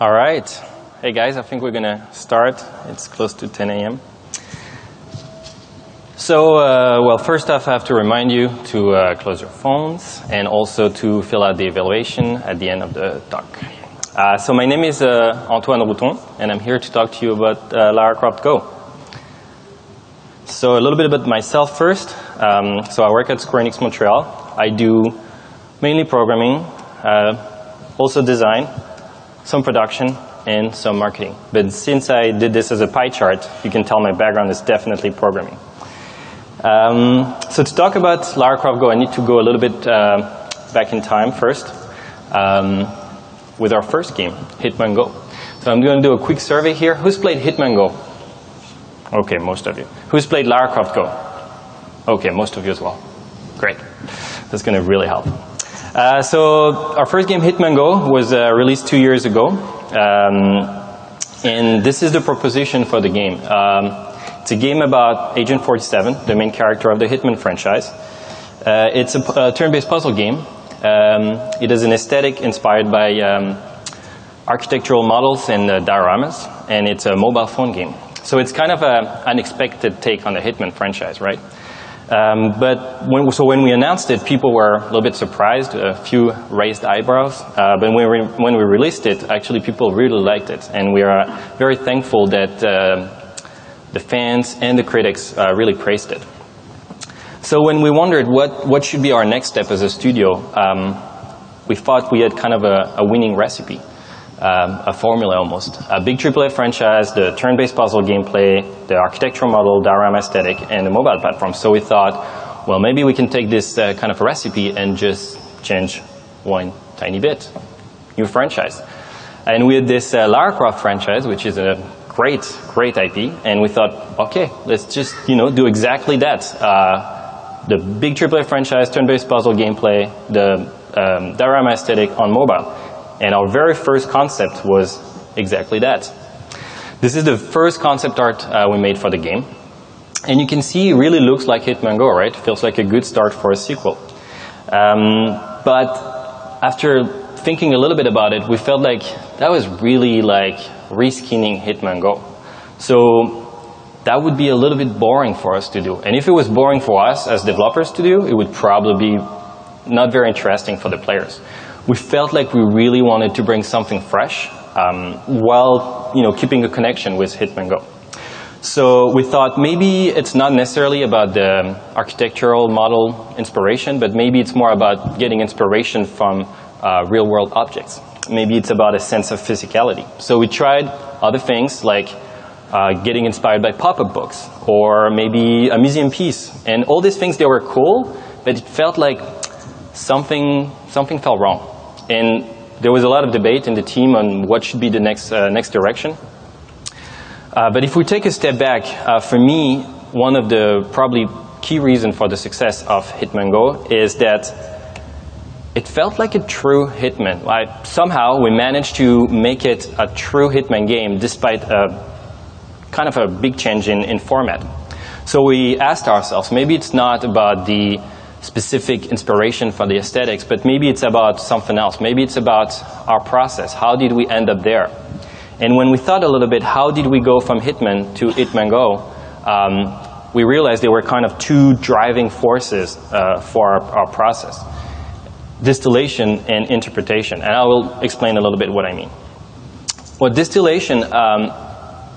All right. Hey guys, I think we're going to start. It's close to 10 a.m. So, well, first off, I have to remind you to close your phones and also to fill out the evaluation at the end of the talk. So my name is Antoine Routon, and I'm here to talk to you about Lara Croft GO. So a little bit about myself first. So I work at Enix Montreal. I do mainly programming, also design, some production, and some marketing. But since I did this as a pie chart, you can tell my background is definitely programming. So to talk about Lara Croft GO, I need to go a little bit back in time first with our first game, Hitman Go. So I'm going to do a quick survey here. Who's played Hitman Go? Okay, most of you. Who's played Lara Croft GO? Okay, most of you as well. Great. That's going to really help. So our first game, Hitman Go, was released 2 years ago. And this is the proposition for the game. It's a game about Agent 47, the main character of the Hitman franchise. It's a turn-based puzzle game. It is an aesthetic inspired by architectural models and dioramas, and it's a mobile phone game. So it's kind of an unexpected take on the Hitman franchise, right? But when we announced it, people were a little bit surprised, a few raised eyebrows. But when we released it, actually people really liked it. And we are very thankful that the fans and the critics really praised it. So when we wondered what should be our next step as a studio, we thought we had kind of a winning recipe, a formula almost. A big AAA franchise, the turn-based puzzle gameplay, the architectural model, diorama aesthetic, and the mobile platform. So we thought, well, maybe we can take this kind of recipe and just change one tiny bit. New franchise. And we had this Lara Croft franchise, which is a great IP, and we thought, okay, let's just do exactly that. The big AAA franchise, turn-based puzzle gameplay, the diorama aesthetic on mobile. And our very first concept was exactly that. This is the first concept art we made for the game. And you can see it really looks like Hitman Go, right? Feels like a good start for a sequel. But after thinking a little bit about it, we felt like that was really like reskinning Hitman Go. So that would be a little bit boring for us to do. And if it was boring for us as developers to do, it would probably be not very interesting for the players. We felt like we really wanted to bring something fresh while keeping a connection with Hitman Go. So we thought maybe it's not necessarily about the architectural model inspiration, but maybe it's more about getting inspiration from real-world objects. Maybe it's about a sense of physicality. So we tried other things like getting inspired by pop-up books or maybe a museum piece. And all these things, they were cool, but it felt like something felt wrong. And there was a lot of debate in the team on what should be the next direction. But if we take a step back, for me, one of the probably key reasons for the success of Hitman Go is that it felt like a true Hitman. Somehow we managed to make it a true Hitman game despite kind of a big change in format. So we asked ourselves, maybe it's not about the specific inspiration for the aesthetics, but maybe it's about something else. Maybe it's about our process. How did we end up there? And when we thought a little bit, how did we go from Hitman to Hitman Go, we realized there were kind of two driving forces for our process. Distillation and interpretation. And I will explain a little bit what I mean. Well, distillation,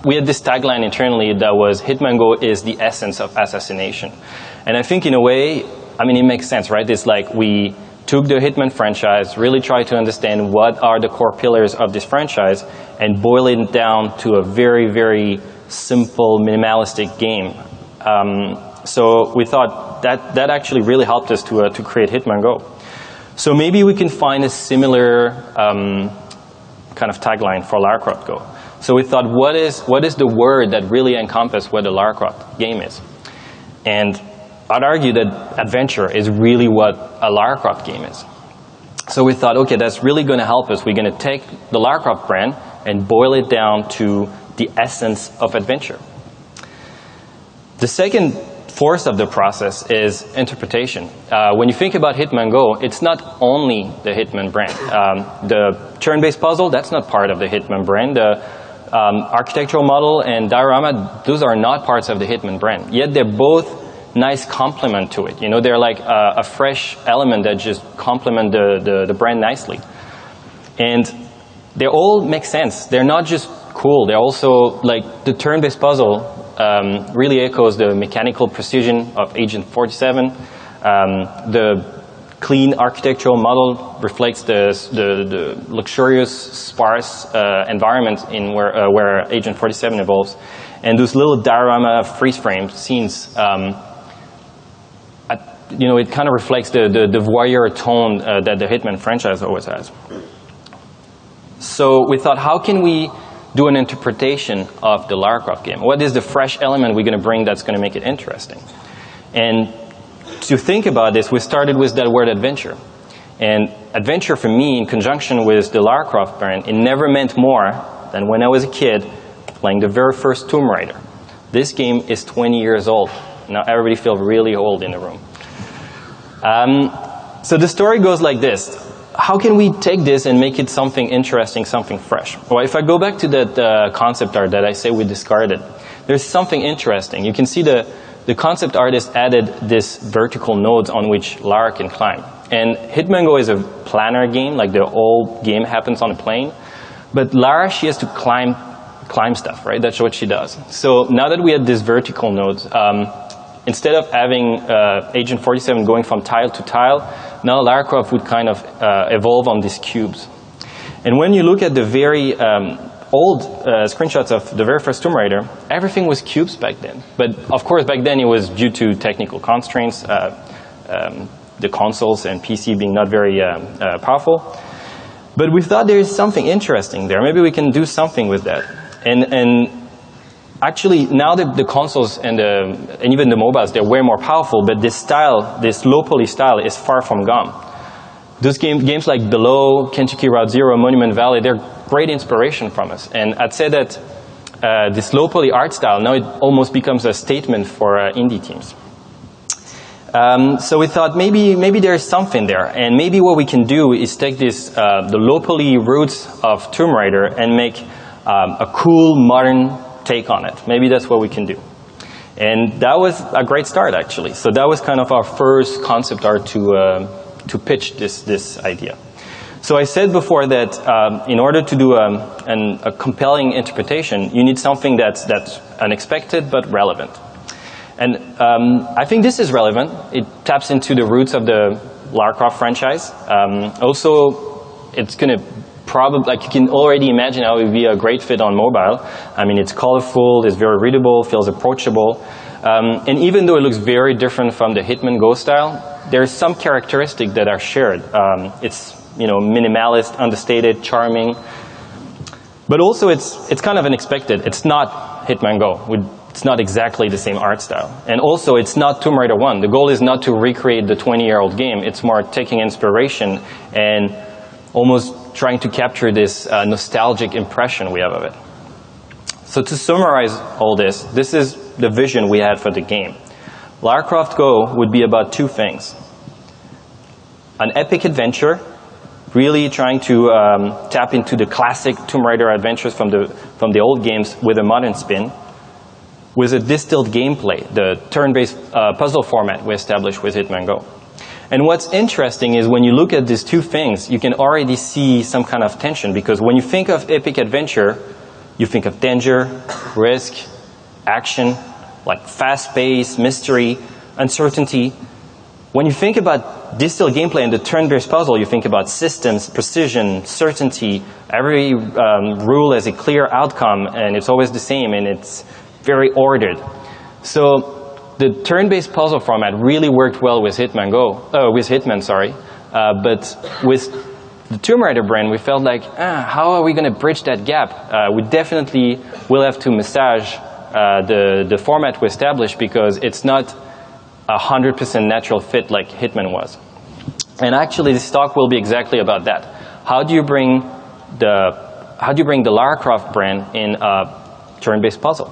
we had this tagline internally that was, Hitman Go is the essence of assassination. And I think in a way, it makes sense, right? It's like we took the Hitman franchise, really tried to understand what are the core pillars of this franchise, and boil it down to a very, very simple, minimalistic game. So we thought that actually really helped us to create Hitman Go. So maybe we can find a similar kind of tagline for Lara Croft Go. So we thought, what is the word that really encompasses what a Lara Croft game is? And I'd argue that adventure is really what a Lara Croft game is. So we thought, okay, that's really going to help us. We're going to take the Lara Croft brand and boil it down to the essence of adventure. The second force of the process is interpretation. When you think about Hitman Go, it's not only the Hitman brand. The turn-based puzzle, that's not part of the Hitman brand. The architectural model and diorama, those are not parts of the Hitman brand. Yet they're both nice complement to it. You know, they're like a fresh element that just complement the brand nicely. And they all make sense. They're not just cool. They're also, like, the turn-based puzzle really echoes the mechanical precision of Agent 47. The clean architectural model reflects the luxurious, sparse environment in where Agent 47 evolves. And those little diorama freeze-frame scenes, you know, it kind of reflects the voyeur tone that the Hitman franchise always has. So we thought, how can we do an interpretation of the Lara Croft game? What is the fresh element we're going to bring that's going to make it interesting? And to think about this, we started with that word adventure. And adventure for me, in conjunction with the Lara Croft brand, it never meant more than when I was a kid playing the very first Tomb Raider. This game is 20 years old. Now everybody feels really old in the room. So the story goes like this. How can we take this and make it something interesting, something fresh? Well, if I go back to that concept art that I say we discarded, there's something interesting. You can see the concept artist added this vertical nodes on which Lara can climb. And Hitman Go is a planar game, like the whole game happens on a plane. But Lara, she has to climb stuff, right? That's what she does. So now that we had these vertical nodes, instead of having Agent 47 going from tile to tile, now Lara Croft would kind of evolve on these cubes. And when you look at the very old screenshots of the very first Tomb Raider, everything was cubes back then. But of course, back then it was due to technical constraints, the consoles and PC being not very powerful. But we thought there is something interesting there. Maybe we can do something with that. And actually, now the consoles and even the mobiles, they're way more powerful, but this style, this low poly style, is far from gone. Those games like Below, Kentucky Route Zero, Monument Valley, they're great inspiration from us. And I'd say that this low poly art style, now it almost becomes a statement for indie teams. So we thought maybe there's something there, and maybe what we can do is take this the low poly roots of Tomb Raider and make a cool modern take on it. Maybe that's what we can do. And that was a great start, actually. So that was kind of our first concept art to pitch this idea. So I said before that in order to do a compelling interpretation, you need something that's unexpected but relevant. And I think this is relevant. It taps into the roots of the Lara Croft franchise. Also, it's going to probably, like, you can already imagine how it would be a great fit on mobile. I mean, it's colorful, it's very readable, feels approachable. And even though it looks very different from the Hitman Go style, there's some characteristics that are shared. It's, you know, minimalist, understated, charming. But also it's kind of unexpected. It's not Hitman Go. It's not exactly the same art style. And also it's not Tomb Raider 1. The goal is not to recreate the 20-year-old game. It's more taking inspiration and almost trying to capture this nostalgic impression we have of it. So to summarize all this, this is the vision we had for the game. Lara Croft Go would be about two things. An epic adventure, really trying to tap into the classic Tomb Raider adventures from the old games with a modern spin, with a distilled gameplay, the turn-based puzzle format we established with Hitman Go. And what's interesting is when you look at these two things, you can already see some kind of tension, because when you think of epic adventure, you think of danger, risk, action, like fast-paced, mystery, uncertainty. When you think about distilled gameplay and the turn-based puzzle, you think about systems, precision, certainty. Every rule has a clear outcome, and it's always the same, and it's very ordered. So the turn-based puzzle format really worked well with Hitman but with the Tomb Raider brand, we felt like, how are we going to bridge that gap? We definitely will have to massage the format we established, because it's not 100% natural fit like Hitman was. And actually, this talk will be exactly about that. How do you bring the Lara Croft brand in a turn-based puzzle?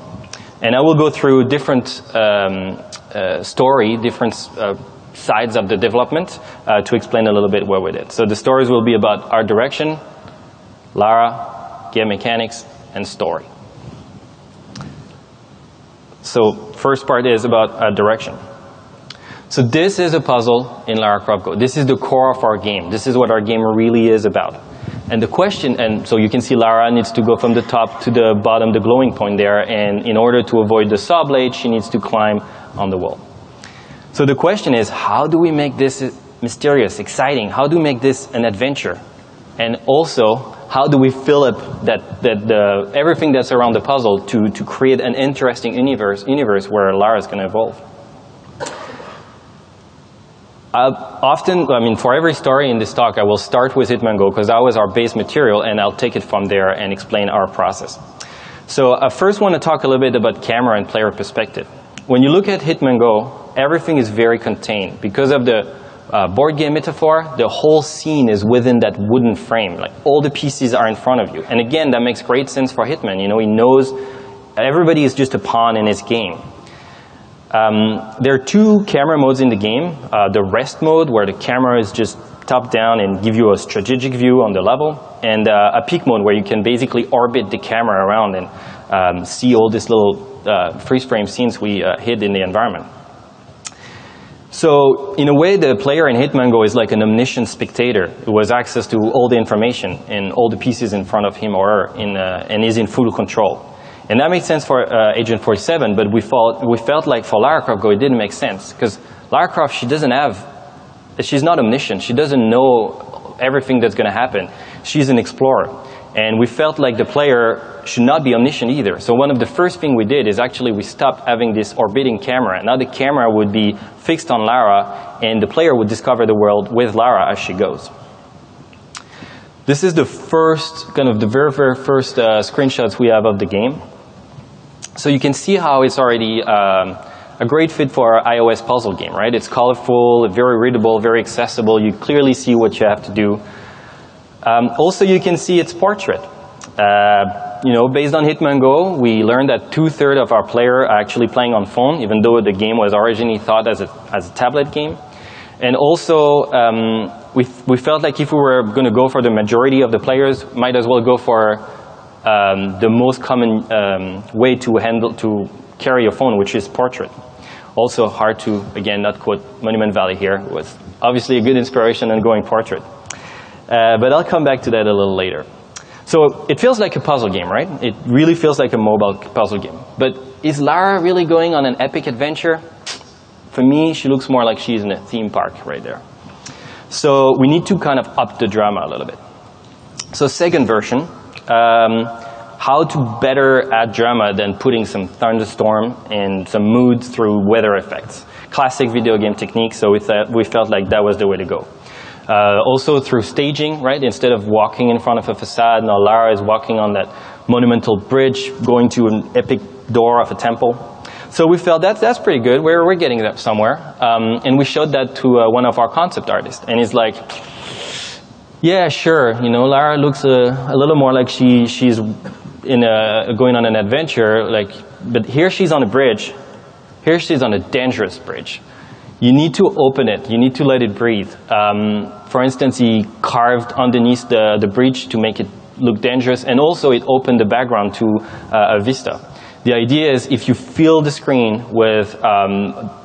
And I will go through different different sides of the development to explain a little bit what we did. So the stories will be about art direction, Lara, game mechanics, and story. So first part is about direction. So this is a puzzle in Lara Croft GO. This is the core of our game. This is what our game really is about. And the question, and so you can see Lara needs to go from the top to the bottom, the glowing point there, and in order to avoid the saw blade, she needs to climb on the wall. So the question is, how do we make this mysterious, exciting? How do we make this an adventure? And also, how do we fill up everything that's around the puzzle to create an interesting universe where Lara's going to evolve? Often, I mean, for every story in this talk, I will start with Hitman GO because that was our base material, and I'll take it from there and explain our process. So I first want to talk a little bit about camera and player perspective. When you look at Hitman GO, everything is very contained. Because of the board game metaphor, the whole scene is within that wooden frame. Like, all the pieces are in front of you. And again, that makes great sense for Hitman. You know, he knows everybody is just a pawn in his game. There are two camera modes in the game. The rest mode, where the camera is just top down and give you a strategic view on the level, and a peek mode where you can basically orbit the camera around and see all these little freeze frame scenes we hid in the environment. So in a way, the player in Hitman GO is like an omniscient spectator who has access to all the information and all the pieces in front of him or her and is in full control. And that makes sense for Agent 47, but we felt like for Lara Croft GO it didn't make sense, because Lara Croft, she's not omniscient. She doesn't know everything that's going to happen. She's an explorer. And we felt like the player should not be omniscient either. So one of the first things we did is actually we stopped having this orbiting camera. Now the camera would be fixed on Lara, and the player would discover the world with Lara as she goes. This is the first, kind of the very, very first screenshots we have of the game. So you can see how it's already a great fit for our iOS puzzle game, right? It's colorful, very readable, very accessible. You clearly see what you have to do. Also, you can see its portrait. You know, based on Hitman GO, we learned that 2/3 of our players are actually playing on phone, even though the game was originally thought as a tablet game. And also, we felt like if we were going to go for the majority of the players, might as well go for the most common way to carry a phone, which is portrait. Also hard to, again, not quote Monument Valley here, was obviously a good inspiration on going portrait. But I'll come back to that a little later. So it feels like a puzzle game, right? It really feels like a mobile puzzle game. But is Lara really going on an epic adventure? For me, she looks more like she's in a theme park right there. So we need to kind of up the drama a little bit. So second version, how to better add drama than putting some thunderstorm and some mood through weather effects. Classic video game technique, so we felt like that was the way to go. Also through staging, right? Instead of walking in front of a facade, now Lara is walking on that monumental bridge, going to an epic door of a temple. So we felt that's pretty good. We're getting that somewhere. And we showed that to one of our concept artists, and he's like, yeah, sure, you know, Lara looks a little more like she's going on an adventure, like, but here she's on a bridge. Here she's on a dangerous bridge. You need to open it. You need to let it breathe. For instance, he carved underneath the bridge to make it look dangerous, and also it opened the background to a vista. The idea is if you fill the screen with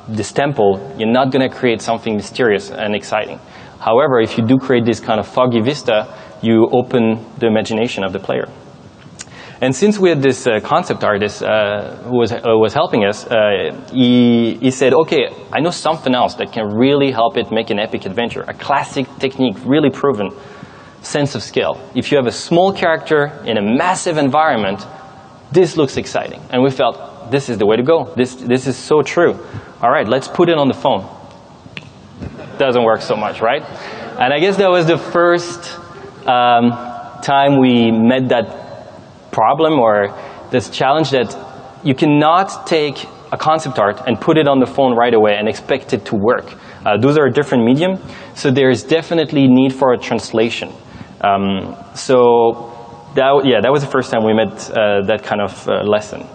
this temple, you're not going to create something mysterious and exciting. However, if you do create this kind of foggy vista, you open the imagination of the player. And since we had this concept artist who was helping us, he said, okay, I know something else that can really help it make an epic adventure. A classic technique, really proven, sense of scale. If you have a small character in a massive environment, this looks exciting. And we felt, this is the way to go. This is so true. All right, let's put it on the phone. Doesn't work so much, right? And I guess that was the first time we met that problem or this challenge that you cannot take a concept art and put it on the phone right away and expect it to work. Those are a different medium, so there is definitely need for a translation. So that was the first time we met that kind of lesson.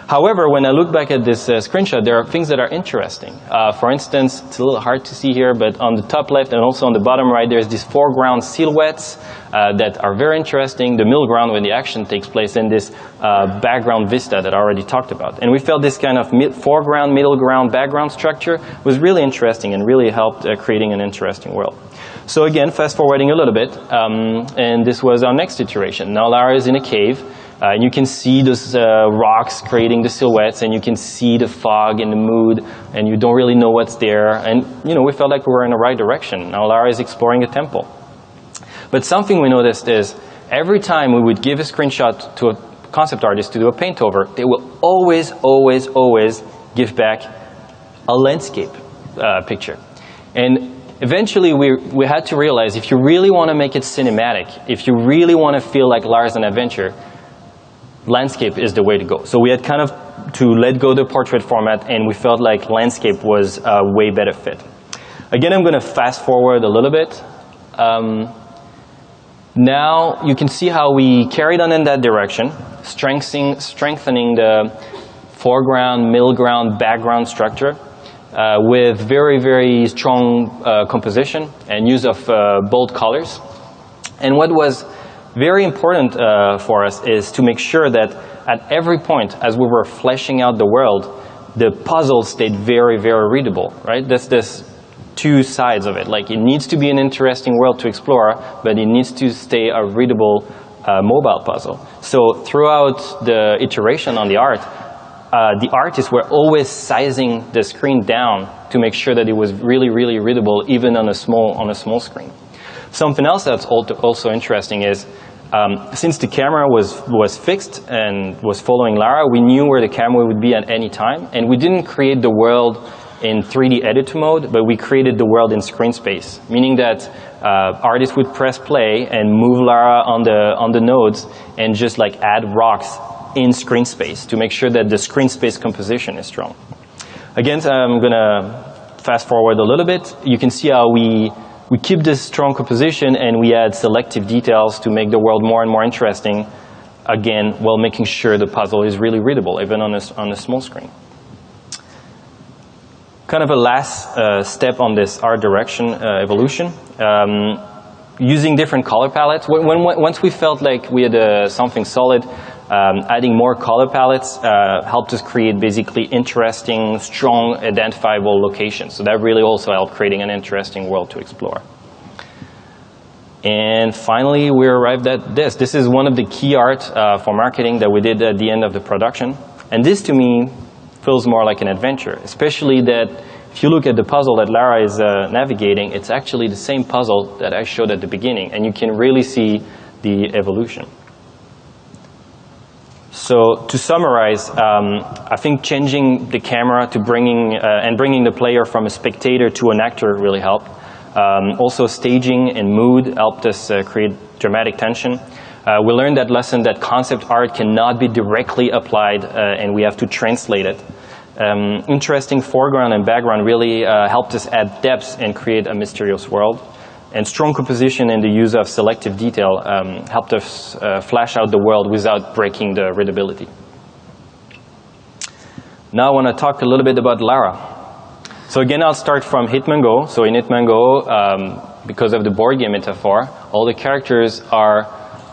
However, when I look back at this screenshot, there are things that are interesting. For instance, it's a little hard to see here, but on the top left and also on the bottom right, there's these foreground silhouettes that are very interesting. The middle ground when the action takes place, and this background vista that I already talked about. And we felt this kind of foreground, middle ground, background structure was really interesting and really helped creating an interesting world. So again, fast forwarding a little bit, and this was our next iteration. Now Lara is in a cave. And you can see those rocks creating the silhouettes, and you can see the fog and the mood, and you don't really know what's there. And you know, we felt like we were in the right direction. Now Lara is exploring a temple. But something we noticed is every time we would give a screenshot to a concept artist to do a paint over, they will always, always, always give back a landscape picture. And eventually we had to realize if you really want to make it cinematic, if you really want to feel like Lara's an adventure, landscape is the way to go. So we had kind of to let go the portrait format, and we felt like landscape was a way better fit. Again, I'm going to fast forward a little bit. Now you can see how we carried on in that direction, strengthening the foreground, middle ground, background structure with very, very strong composition and use of bold colors. And what was very important for us is to make sure that at every point as we were fleshing out the world, the puzzle stayed very, very readable, right? There's two sides of it. Like, it needs to be an interesting world to explore, but it needs to stay a readable mobile puzzle. So throughout the iteration on the artists were always sizing the screen down to make sure that it was really, really readable even on a small screen. Something else that's also interesting is since the camera was fixed and was following Lara, we knew where the camera would be at any time, and we didn't create the world in 3D editor mode, but we created the world in screen space, meaning that artists would press play and move Lara on the nodes and just like add rocks in screen space to make sure that the screen space composition is strong. Again, I'm gonna fast forward a little bit. You can see how we keep this strong composition and we add selective details to make the world more and more interesting, again, while making sure the puzzle is really readable, even on a small screen. Kind of a last step on this art direction evolution, using different color palettes. Once we felt like we had something solid, adding more color palettes helped us create basically interesting, strong, identifiable locations. So that really also helped creating an interesting world to explore. And finally, we arrived at this. This is one of the key art for marketing that we did at the end of the production. And this, to me, feels more like an adventure, especially that if you look at the puzzle that Lara is navigating, it's actually the same puzzle that I showed at the beginning, and you can really see the evolution. So to summarize, I think changing the camera to bringing the player from a spectator to an actor really helped. Also staging and mood helped us create dramatic tension. We learned that lesson that concept art cannot be directly applied and we have to translate it. Interesting foreground and background really helped us add depth and create a mysterious world. And strong composition and the use of selective detail helped us flesh out the world without breaking the readability. Now I want to talk a little bit about Lara. So again, I'll start from Hitman Go. So in Hitman Go, because of the board game metaphor, all the characters are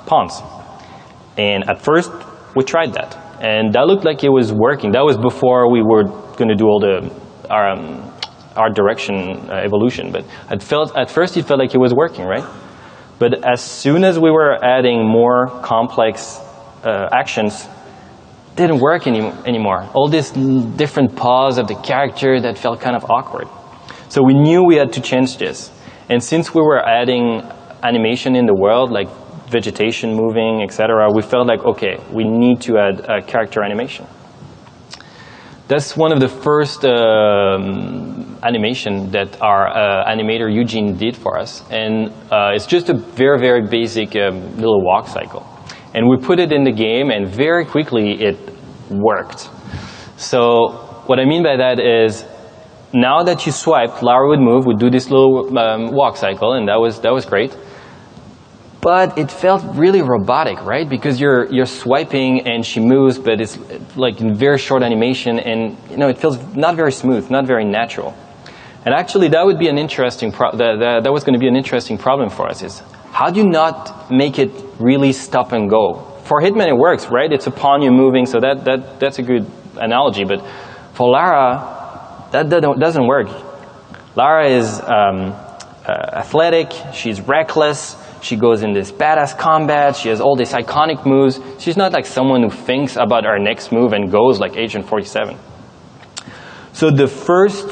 pawns. And at first, we tried that. And that looked like it was working. That was before we were going to do all the art direction evolution. But at first, it felt like it was working, right? But as soon as we were adding more complex actions, it didn't work anymore. All these different paws of the character that felt kind of awkward. So we knew we had to change this. And since we were adding animation in the world, like vegetation moving, etc., we felt like, okay, we need to add character animation. That's one of the first animation that our animator Eugene did for us. And it's just a very, very basic little walk cycle. And we put it in the game, and very quickly it worked. So what I mean by that is, now that you swiped, Lara would move, would do this little walk cycle, and that was great. but it felt really robotic, right? Because you're swiping and she moves, but it's like in very short animation, and you know, it feels not very smooth, not very natural. And actually, that would be an interesting that was going to be an interesting problem for us. Is how do you not make it really stop and go? For Hitman, it works, right? It's a pawn you're moving, so that's a good analogy. But for Lara, that doesn't work. Lara is athletic. She's reckless. She goes in this badass combat. She has all these iconic moves. She's not like someone who thinks about our next move and goes like Agent 47. So the first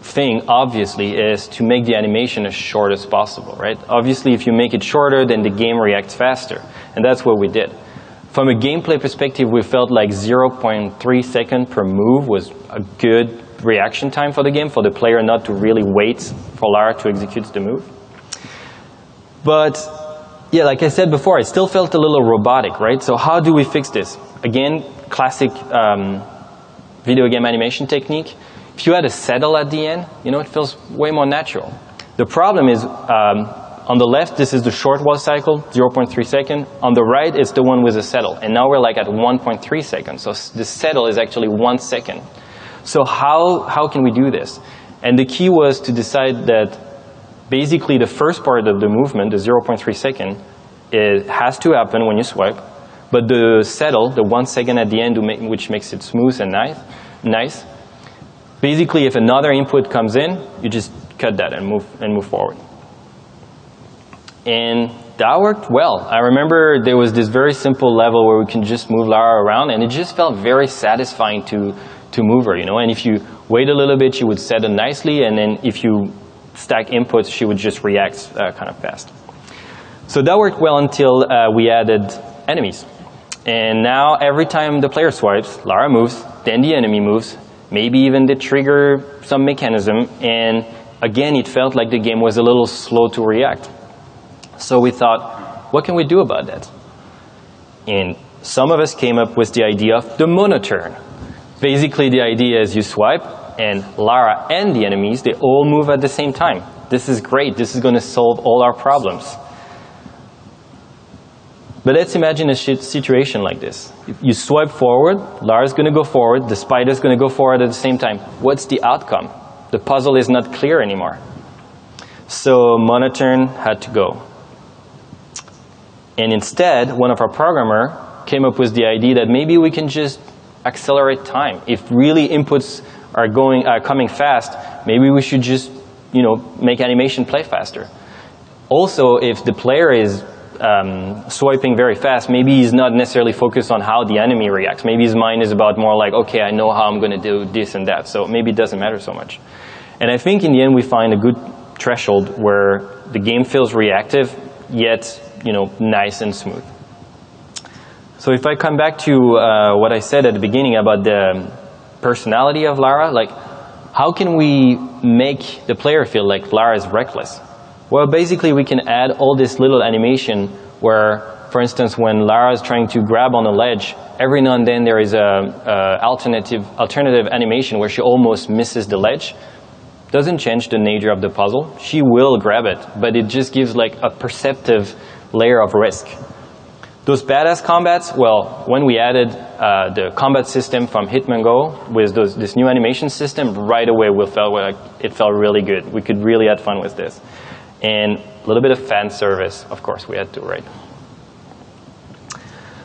thing, obviously, is to make the animation as short as possible, right? Obviously, if you make it shorter, then the game reacts faster. And that's what we did. From a gameplay perspective, we felt like 0.3 seconds per move was a good reaction time for the game, for the player not to really wait for Lara to execute the move. But yeah, like I said before, it still felt a little robotic, right? So how do we fix this? Again, classic video game animation technique. If you add a settle at the end, you know, it feels way more natural. The problem is, on the left, this is the short wall cycle, 0.3 seconds. On the right, it's the one with a settle. And now we're like at 1.3 seconds. So the settle is actually 1 second. So how can we do this? And the key was to decide that basically the first part of the movement, the 0.3 second, it has to happen when you swipe. But the settle, the 1 second at the end, which makes it smooth and nice. Basically, if another input comes in, you just cut that and move forward. And that worked well. I remember there was this very simple level where we can just move Lara around, and it just felt very satisfying to move her, you know. And if you wait a little bit, she would settle nicely, and then if you stack inputs, she would just react kind of fast. So that worked well until we added enemies. And now every time the player swipes, Lara moves, then the enemy moves, maybe even they trigger some mechanism, and again, it felt like the game was a little slow to react. So we thought, what can we do about that? And some of us came up with the idea of the monoturn. Basically, the idea is you swipe, and Lara and the enemies, they all move at the same time. This is great. This is going to solve all our problems. But let's imagine a situation like this. You swipe forward, Lara's going to go forward, the spider's going to go forward at the same time. What's the outcome? The puzzle is not clear anymore. So monoturn had to go. And instead, one of our programmers came up with the idea that maybe we can just accelerate time. If really inputs are coming fast, maybe we should just, you know, make animation play faster. Also, if the player is swiping very fast, maybe he's not necessarily focused on how the enemy reacts. Maybe his mind is about more like, okay, I know how I'm going to do this and that, so maybe it doesn't matter so much. And I think in the end we find a good threshold where the game feels reactive, yet, you know, nice and smooth. So if I come back to what I said at the beginning about the personality of Lara, like, how can we make the player feel like Lara is reckless? Well, basically we can add all this little animation where, for instance, when Lara is trying to grab on a ledge, every now and then there is a alternative animation where she almost misses the ledge. Doesn't change the nature of the puzzle. She will grab it, but it just gives like a perceptive layer of risk. Those badass combats, well, when we added the combat system from Hitman Go with this new animation system, right away it felt really good. We could really have fun with this. And a little bit of fan service, of course, we had to, right?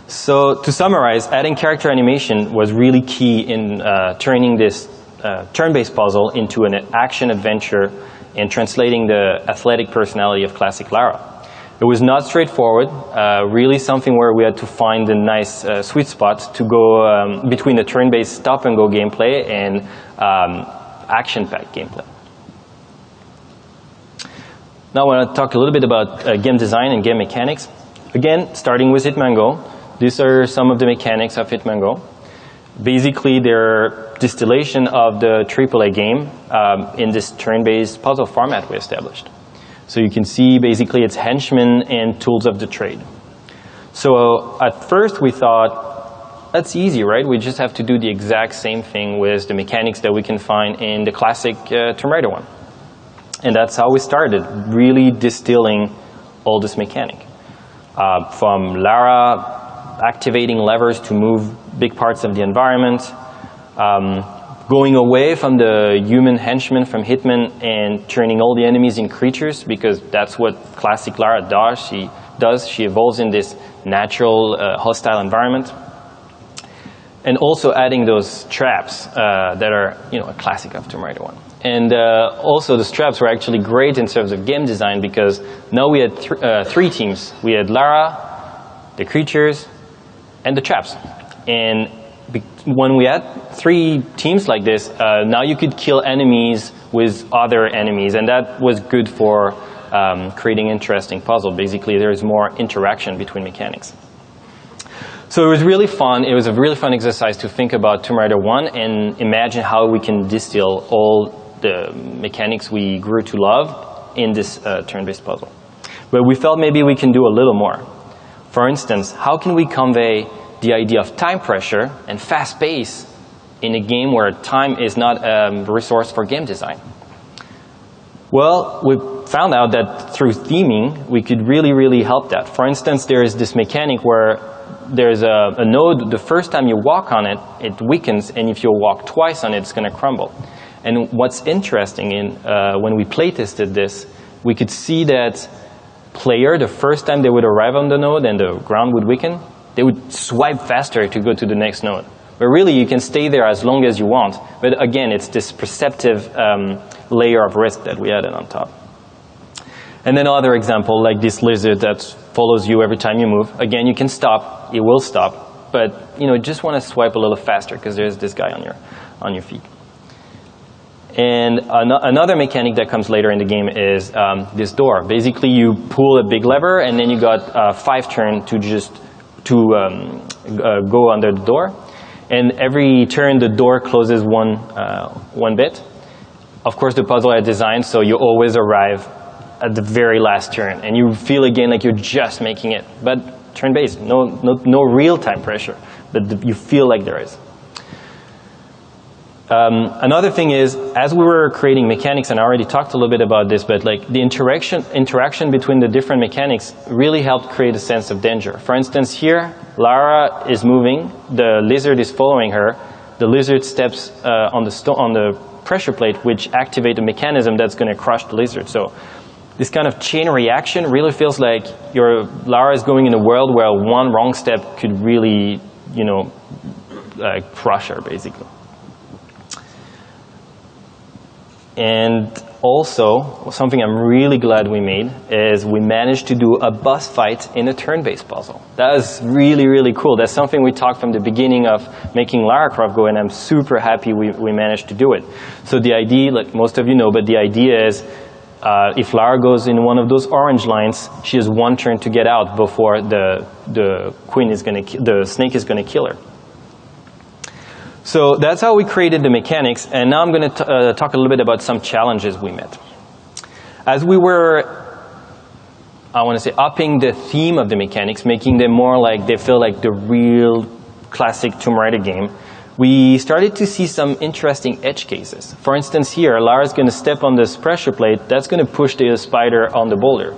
So to summarize, adding character animation was really key in turning this turn-based puzzle into an action-adventure and translating the athletic personality of classic Lara. It was not straightforward, really something where we had to find a nice sweet spot to go between the turn-based stop-and-go gameplay and action-packed gameplay. Now I want to talk a little bit about game design and game mechanics. Again, starting with Hitman Go. These are some of the mechanics of Hitman Go. Basically, they're distillation of the AAA game in this turn-based puzzle format we established. So you can see basically it's henchmen and tools of the trade. So at first we thought, that's easy, right? We just have to do the exact same thing with the mechanics that we can find in the classic Tomb Raider one. And that's how we started, really distilling all this mechanic. From Lara activating levers to move big parts of the environment, going away from the human henchmen from Hitman and turning all the enemies in creatures, because that's what classic Lara does. She evolves in this natural, hostile environment. And also adding those traps that are, a classic of Tomb Raider 1. And also the traps were actually great in terms of game design, because now we had three teams. We had Lara, the creatures, and the traps. And when we had three teams like this, now you could kill enemies with other enemies, and that was good for creating interesting puzzle. Basically, there is more interaction between mechanics. So it was really fun. It was a really fun exercise to think about Tomb Raider 1 and imagine how we can distill all the mechanics we grew to love in this turn-based puzzle. But we felt maybe we can do a little more. For instance, how can we convey the idea of time pressure and fast pace in a game where time is not a resource for game design? Well, we found out that through theming, we could really help that. For instance, there is this mechanic where there's a node, the first time you walk on it, it weakens, and if you walk twice on it, it's going to crumble. And what's interesting in when we play tested this, we could see that player, the first time they would arrive on the node and the ground would weaken, they would swipe faster to go to the next node. But really, you can stay there as long as you want. But again, it's this perceptive layer of risk that we added on top. And then another example, like this lizard that follows you every time you move. Again, you can stop, it will stop, but just want to swipe a little faster because there's this guy on your feet. And another mechanic that comes later in the game is this door. Basically, you pull a big lever, and then you got 5 turns to go under the door. And every turn, the door closes one bit. Of course, the puzzle I designed so you always arrive at the very last turn, and you feel again like you're just making it. But turn-based, no real time pressure, but you feel like there is. Another thing is, as we were creating mechanics, and I already talked a little bit about this, but like the interaction between the different mechanics really helped create a sense of danger. For instance, here, Lara is moving, the lizard is following her, the lizard steps on the pressure plate, which activates a mechanism that's going to crush the lizard. So this kind of chain reaction really feels like Lara is going in a world where one wrong step could really, crush her, basically. And also, something I'm really glad we made is we managed to do a boss fight in a turn-based puzzle. That is really cool. That's something we talked from the beginning of making Lara Croft GO, and I'm super happy we managed to do it. So the idea, like most of you know, but the idea is if Lara goes in one of those orange lines, she has 1 turn to get out before the snake is going to kill her. So that's how we created the mechanics, and now I'm going to talk a little bit about some challenges we met. As we were, I want to say, upping the theme of the mechanics, making them more like they feel like the real classic Tomb Raider game, we started to see some interesting edge cases. For instance, here, Lara's going to step on this pressure plate, that's going to push the spider on the boulder.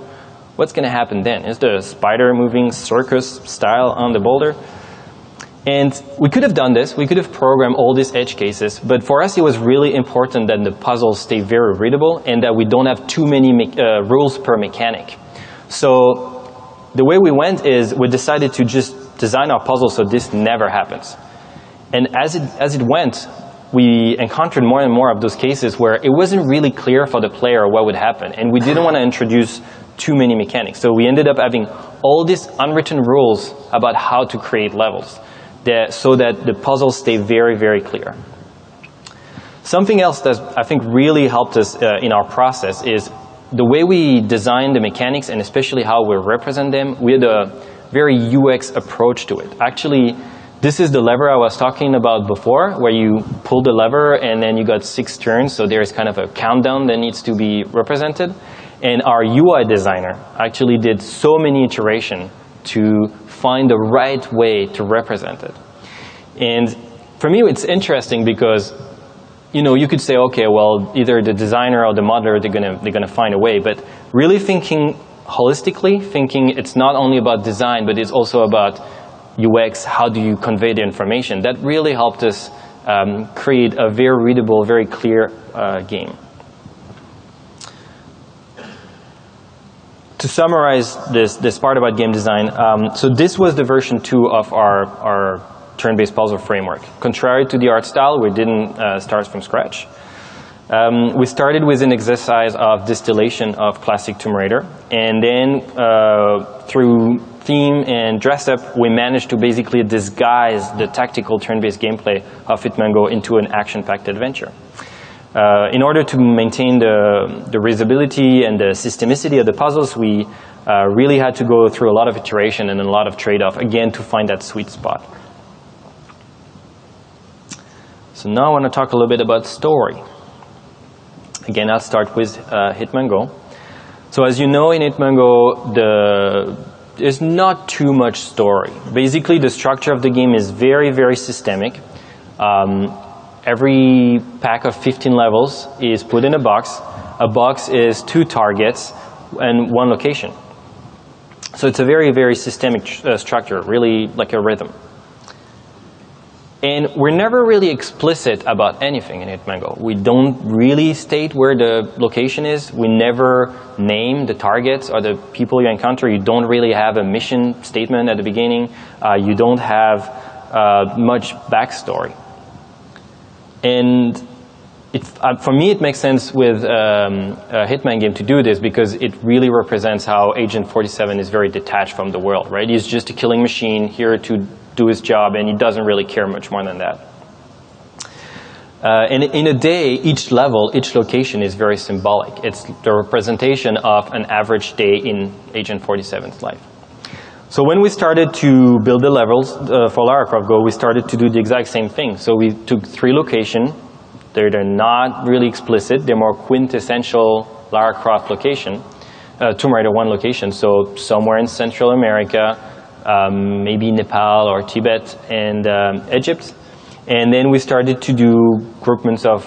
What's going to happen then? Is the spider moving circus style on the boulder? And we could have done this, we could have programmed all these edge cases, but for us it was really important that the puzzles stay very readable and that we don't have too many rules per mechanic. So the way we went is we decided to just design our puzzle so this never happens. And as it went, we encountered more and more of those cases where it wasn't really clear for the player what would happen, and we didn't want to introduce too many mechanics. So we ended up having all these unwritten rules about how to create levels, so that the puzzles stay very clear. Something else that I think really helped us in our process is the way we design the mechanics, and especially how we represent them. We had a very UX approach to it. Actually, this is the lever I was talking about before, where you pull the lever and then you got 6 turns, so there's kind of a countdown that needs to be represented. And our UI designer actually did so many iterations to find the right way to represent it. And for me, it's interesting because, you could say, okay, well, either the designer or the modeler, they're gonna find a way. But really thinking holistically, thinking it's not only about design, but it's also about UX, how do you convey the information. That really helped us create a very readable, very clear game. To summarize this part about game design, so this was the version 2 of our turn-based puzzle framework. Contrary to the art style, we didn't start from scratch. We started with an exercise of distillation of classic Tomb Raider, and then through theme and dress up, we managed to basically disguise the tactical turn-based gameplay of Hitman Go into an action-packed adventure. In order to maintain the readability and the systemicity of the puzzles, we really had to go through a lot of iteration and a lot of trade-off, again, to find that sweet spot. So now I want to talk a little bit about story. Again, I'll start with Hitman Go. So as you know, in Hitman Go, there's not too much story. Basically, the structure of the game is very, very systemic. Every pack of 15 levels is put in a box. A box is 2 targets and 1 location. So it's a very, very systemic structure, really like a rhythm. And we're never really explicit about anything in Hitman Go. We don't really state where the location is. We never name the targets or the people you encounter. You don't really have a mission statement at the beginning. You don't have much backstory. And for me, it makes sense with a Hitman game to do this because it really represents how Agent 47 is very detached from the world, right? He's just a killing machine here to do his job, and he doesn't really care much more than that. And in a day, each level, each location is very symbolic. It's the representation of an average day in Agent 47's life. So when we started to build the levels for Lara Croft GO, we started to do the exact same thing. So we took 3 locations. They're not really explicit. They're more quintessential Lara Croft location, Tomb Raider 1 location. So somewhere in Central America, maybe Nepal or Tibet and Egypt. And then we started to do groupments of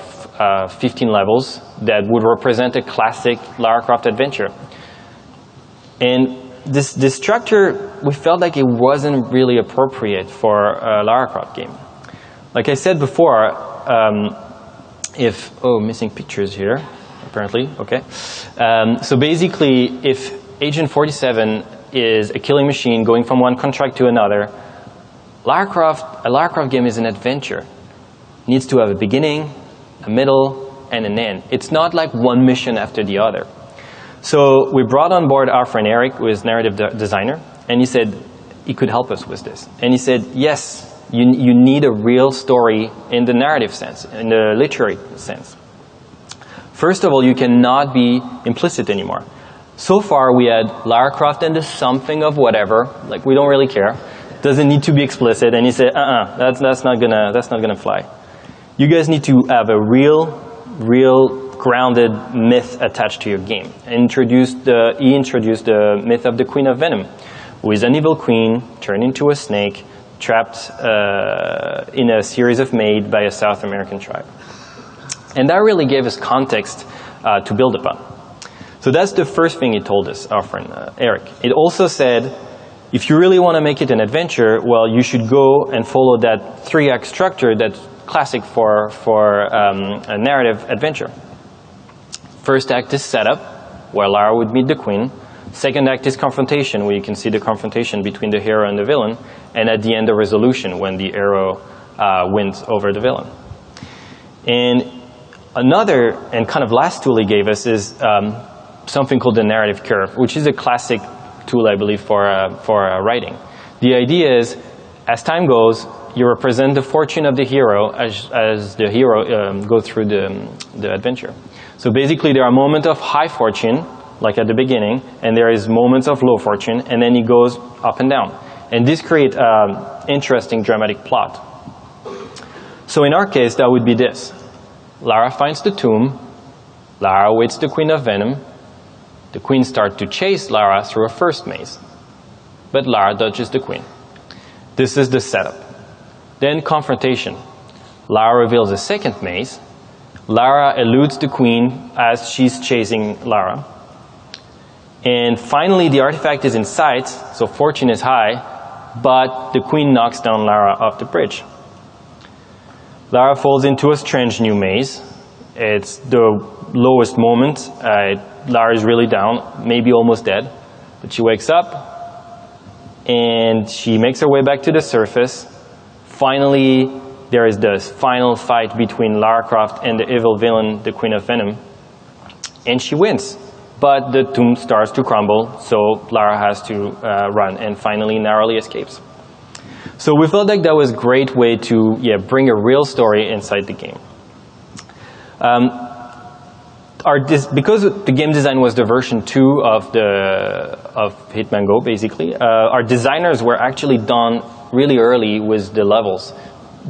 15 levels that would represent a classic Lara Croft adventure. And this structure, we felt like it wasn't really appropriate for a Lara Croft game. Like I said before, missing pictures here, apparently, okay. So basically, if Agent 47 is a killing machine going from one contract to another, a Lara Croft game is an adventure. It needs to have a beginning, a middle, and an end. It's not like one mission after the other. So we brought on board our friend Eric, who is narrative designer, and he said he could help us with this. And he said, yes, you need a real story in the narrative sense, in the literary sense. First of all, you cannot be implicit anymore. So far, we had Lara Croft and the something of whatever, like we don't really care. Doesn't need to be explicit. And he said, that's not gonna fly. You guys need to have a real grounded myth attached to your game. He introduced the myth of the Queen of Venom, who is an evil queen turned into a snake, trapped in a series of maids by a South American tribe. And that really gave us context to build upon. So that's the first thing he told us, our friend Eric. It also said, if you really want to make it an adventure, well, you should go and follow that 3-act structure that's classic for a narrative adventure. First act is setup, where Lara would meet the queen. Second act is confrontation, where you can see the confrontation between the hero and the villain. And at the end, the resolution, when the hero wins over the villain. And another, and kind of last tool he gave us is something called the narrative curve, which is a classic tool, I believe, for writing. The idea is, as time goes, you represent the fortune of the hero as the hero goes through the adventure. So basically, there are moments of high fortune, like at the beginning, and there is moments of low fortune, and then he goes up and down. And this creates an interesting dramatic plot. So in our case, that would be this. Lara finds the tomb. Lara awaits the Queen of Venom. The Queen starts to chase Lara through a first maze. But Lara dodges the Queen. This is the setup. Then confrontation. Lara reveals a second maze. Lara eludes the Queen as she's chasing Lara. And finally, the artifact is in sight, so fortune is high, but the queen knocks down Lara off the bridge. Lara falls into a strange new maze. It's the lowest moment. Lara is really down, maybe almost dead, but she wakes up and she makes her way back to the surface. Finally, there is the final fight between Lara Croft and the evil villain, the Queen of Venom, and she wins. But the tomb starts to crumble, so Lara has to run and finally narrowly escapes. So we felt like that was a great way to bring a real story inside the game. Because the game design was the version 2 of Hitman Go, basically, our designers were actually done really early with the levels.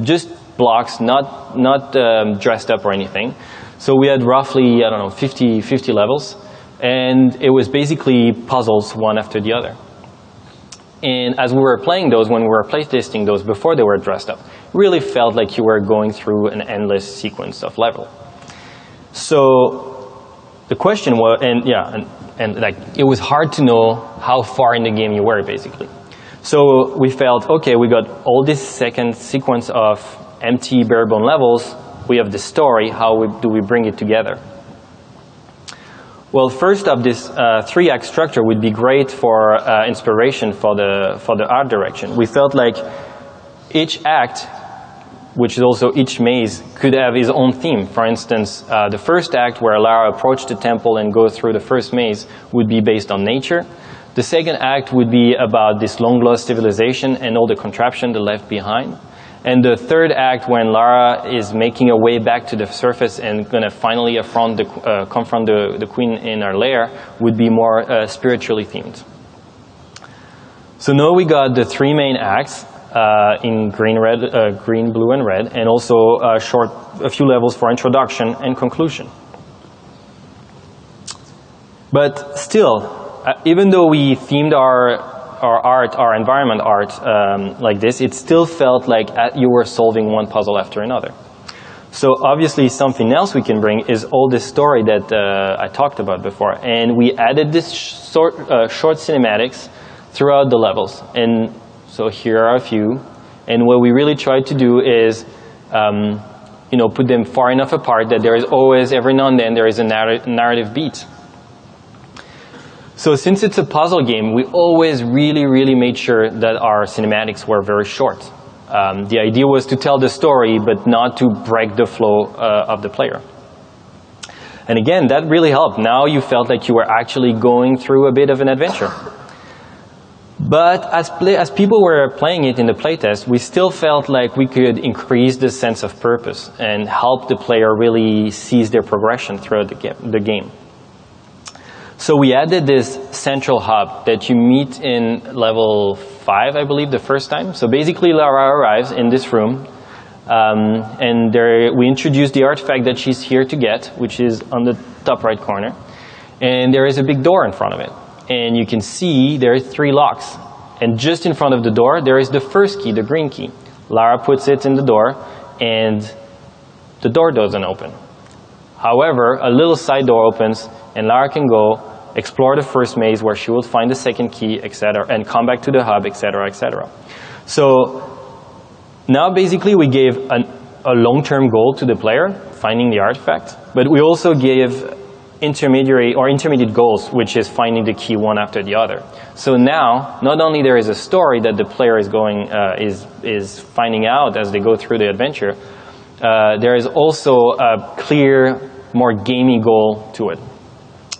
Just blocks, not dressed up or anything. So we had roughly, I don't know, 50 levels. And it was basically puzzles one after the other. And as we were playing those, when we were playtesting those before they were dressed up, it really felt like you were going through an endless sequence of level. So the question was, and like it was hard to know how far in the game you were, basically. So we felt, okay, we got all this second sequence of empty bare-bone levels. We have the story. How do we bring it together? Well, first up, this 3-act structure would be great for inspiration for the art direction. We felt like each act, which is also each maze, could have its own theme. For instance, the first act where Lara approached the temple and goes through the first maze would be based on nature. The second act would be about this long-lost civilization and all the contraption they left behind. And the third act, when Lara is making her way back to the surface and going to finally confront the queen in her lair, would be more spiritually themed. So now we got the 3 main acts in green, blue, and red, and also a few levels for introduction and conclusion. But still, even though we themed our environment art like this, it still felt like you were solving one puzzle after another. So obviously something else we can bring is all this story that I talked about before. And we added this short cinematics throughout the levels. And so here are a few. And what we really tried to do is put them far enough apart that there is always, every now and then, there is a narrative beat. So since it's a puzzle game, we always really made sure that our cinematics were very short. The idea was to tell the story, but not to break the flow of the player. And again, that really helped. Now you felt like you were actually going through a bit of an adventure. But as people were playing it in the playtest, we still felt like we could increase the sense of purpose and help the player really seize their progression throughout the game. So we added this central hub that you meet in level 5, I believe, the first time. So basically Lara arrives in this room, and we introduce the artifact that she's here to get, which is on the top right corner. And there is a big door in front of it. And you can see there are 3 locks. And just in front of the door, there is the first key, the green key. Lara puts it in the door, and the door doesn't open. However, a little side door opens, and Lara can go explore the first maze where she will find the second key, etc., and come back to the hub, etc., etc. So now basically we gave a long-term goal to the player, finding the artifact, but we also gave intermediate goals, which is finding the key one after the other. So now, not only there is a story that the player is finding out as they go through the adventure, there is also a clear, more gamey goal to it.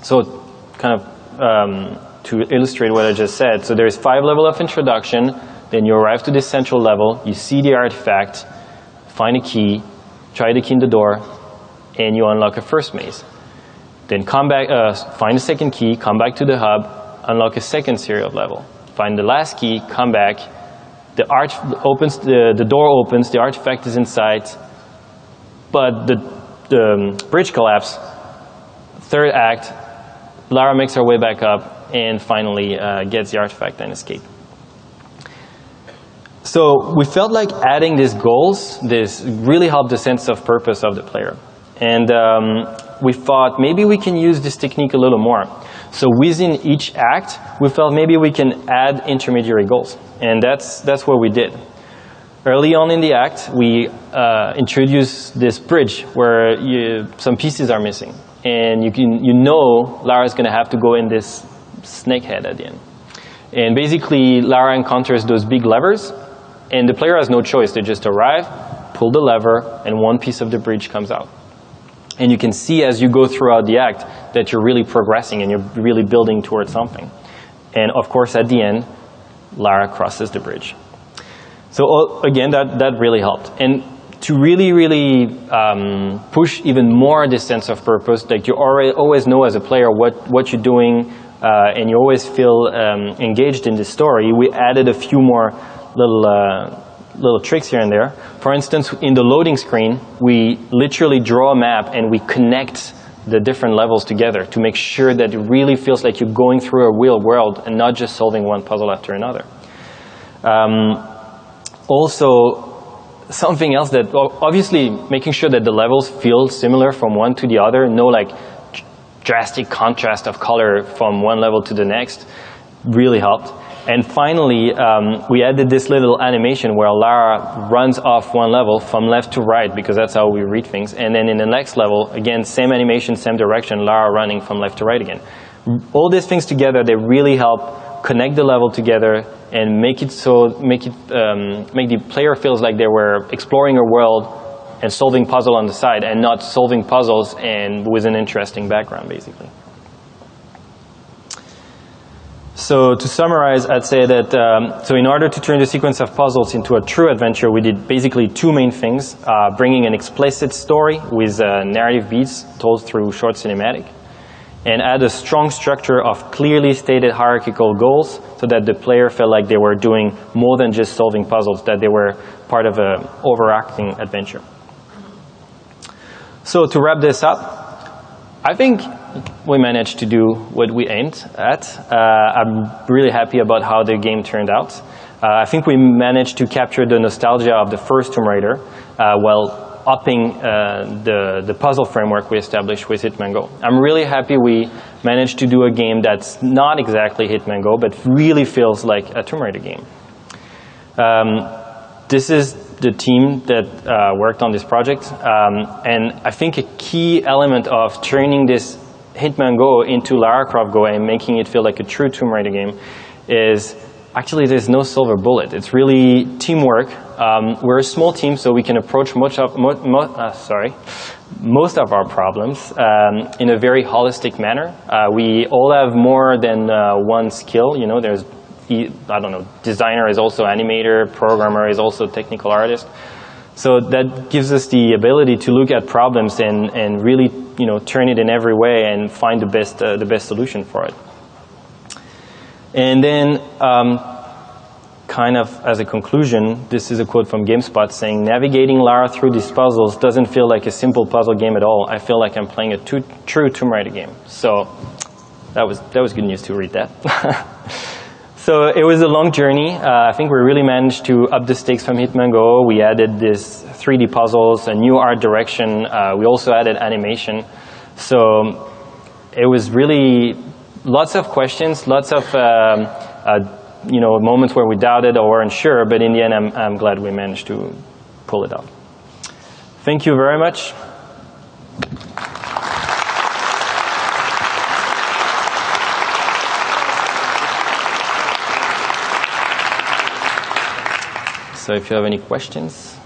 So kind of to illustrate what I just said, so there is 5 levels of introduction, then you arrive to this central level, you see the artifact, find a key, try the key in the door, and you unlock a first maze. Then come back, find a second key, come back to the hub, unlock a second series of level. Find the last key, come back, the door opens, the artifact is inside, but the bridge collapse. Third act, Lara makes her way back up and finally gets the artifact and escape. So we felt like adding these goals, this really helped the sense of purpose of the player. And we thought maybe we can use this technique a little more. So within each act, we felt maybe we can add intermediary goals. And that's what we did. Early on in the act, we introduced this bridge where some pieces are missing. And you know Lara's going to have to go in this snake head at the end. And basically, Lara encounters those big levers, and the player has no choice. They just arrive, pull the lever, and one piece of the bridge comes out. And you can see as you go throughout the act that you're really progressing and you're really building towards something. And of course, at the end, Lara crosses the bridge. So again, that really helped. And to really push even more this sense of purpose, like you always know as a player what you're doing, and you always feel engaged in the story, we added a few more little tricks here and there. For instance, in the loading screen, we literally draw a map and we connect the different levels together to make sure that it really feels like you're going through a real world and not just solving one puzzle after another. Also, something else that, obviously, making sure that the levels feel similar from one to the other, no like drastic contrast of color from one level to the next, really helped. And finally, we added this little animation where Lara runs off one level from left to right, because that's how we read things. And then in the next level, again, same animation, same direction, Lara running from left to right again. All these things together, they really help connect the level together and make the player feels like they were exploring a world and solving puzzle on the side, and not solving puzzles and with an interesting background, basically. So to summarize, I'd say that so in order to turn the sequence of puzzles into a true adventure, we did basically two main things: bringing an explicit story with narrative beats told through short cinematic, and add a strong structure of clearly stated hierarchical goals so that the player felt like they were doing more than just solving puzzles, that they were part of an overarching adventure. So to wrap this up, I think we managed to do what we aimed at. I'm really happy about how the game turned out. I think we managed to capture the nostalgia of the first Tomb Raider while upping the puzzle framework we established with Hitman Go. I'm really happy we managed to do a game that's not exactly Hitman Go, but really feels like a Tomb Raider game. This is the team that worked on this project, and I think a key element of turning this Hitman Go into Lara Croft GO and making it feel like a true Tomb Raider game is actually there's no silver bullet. It's really teamwork. We're a small team, so we can approach most of our problems in a very holistic manner. We all have more than one skill. You know, there's, I don't know, designer is also animator, programmer is also technical artist. So that gives us the ability to look at problems and really, you know, turn it in every way and find the best solution for it. And then, kind of as a conclusion, this is a quote from GameSpot saying, "Navigating Lara through these puzzles doesn't feel like a simple puzzle game at all. I feel like I'm playing a true Tomb Raider game." So that was good news to read that. So it was a long journey. I think we really managed to up the stakes from Hitman Go. We added this 3D puzzles, a new art direction. We also added animation. So it was really lots of questions, lots of you know, moments where we doubted or weren't sure, but in the end, I'm glad we managed to pull it off. Thank you very much. So if you have any questions.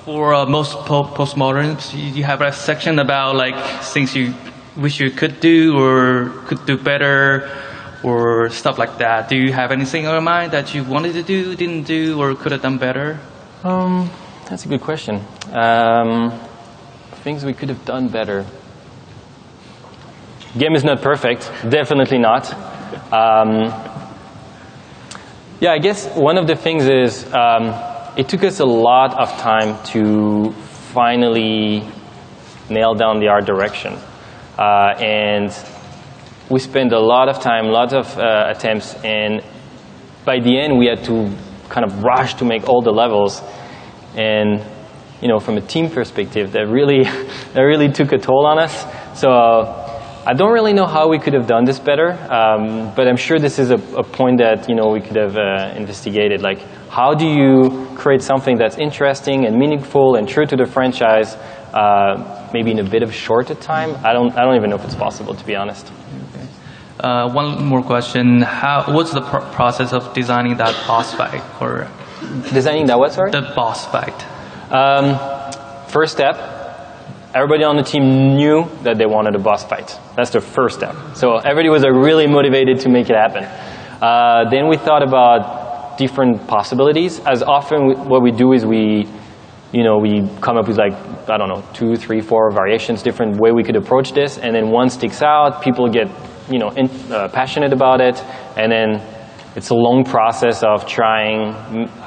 For most postmoderns, you have a section about like things you wish you could do or could do better or stuff like that. Do you have anything on your mind that you wanted to do, didn't do, or could have done better? That's a good question. Things we could have done better. Game is not perfect, definitely not. Yeah, I guess one of the things is it took us a lot of time to finally nail down the art direction. And we spent a lot of time, lots of attempts, and by the end we had to kind of rush to make all the levels. And from a team perspective, that really took a toll on us. So I don't really know how we could have done this better, but I'm sure this is a point that we could have investigated. Like, how do you create something that's interesting and meaningful and true to the franchise, maybe in a bit of shorter time? I don't even know if it's possible, to be honest. Okay. One more question: what's the process of designing that boss fight? Or designing that what? Sorry. The boss fight. First step, everybody on the team knew that they wanted a boss fight. That's the first step. So everybody was really motivated to make it happen. Then we thought about different possibilities. As often what we do is we come up with like, I don't know, 2, 3, 4 variations, different way we could approach this, and then one sticks out, people get passionate about it, and then it's a long process of trying,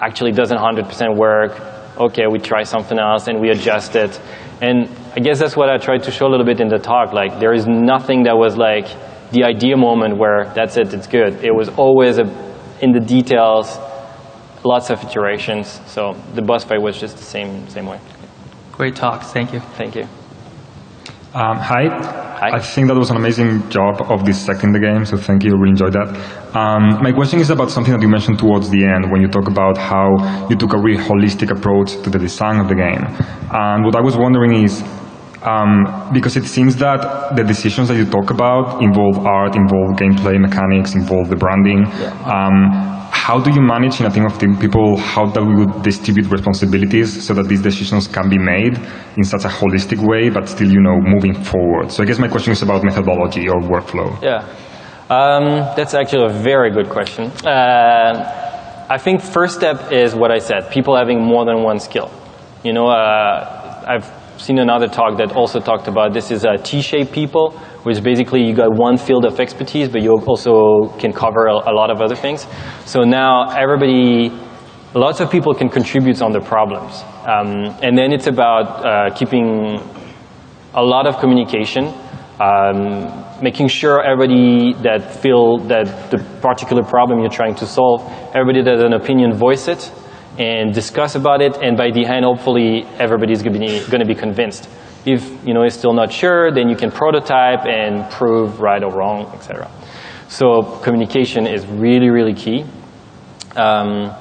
actually doesn't 100% work, okay, we try something else and we adjust it. And I guess that's what I tried to show a little bit in the talk. Like, there is nothing that was like the idea moment where that's it, it's good. It was always in the details, lots of iterations. So the boss fight was just the same way. Great talk, thank you. Thank you. Hi. I think that was an amazing job of dissecting the game, so thank you, really enjoyed that. My question is about something that you mentioned towards the end when you talk about how you took a really holistic approach to the design of the game. And what I was wondering is, because it seems that the decisions that you talk about involve art, involve gameplay mechanics, involve the branding. Yeah. How do you manage in a team of people how that we would distribute responsibilities so that these decisions can be made in such a holistic way, but still, moving forward? So I guess my question is about methodology or workflow. Yeah, that's actually a very good question. I think first step is what I said, people having more than one skill. I've seen another talk that also talked about this is T-shaped people, which basically you got one field of expertise, but you also can cover a lot of other things. So now lots of people can contribute on the problems. And then it's about keeping a lot of communication, making sure everybody that feel that the particular problem you're trying to solve, everybody that has an opinion voice it and discuss about it, and by the end, hopefully, everybody's going to be convinced. If is still not sure, then you can prototype and prove right or wrong, etc. So communication is really, really key. And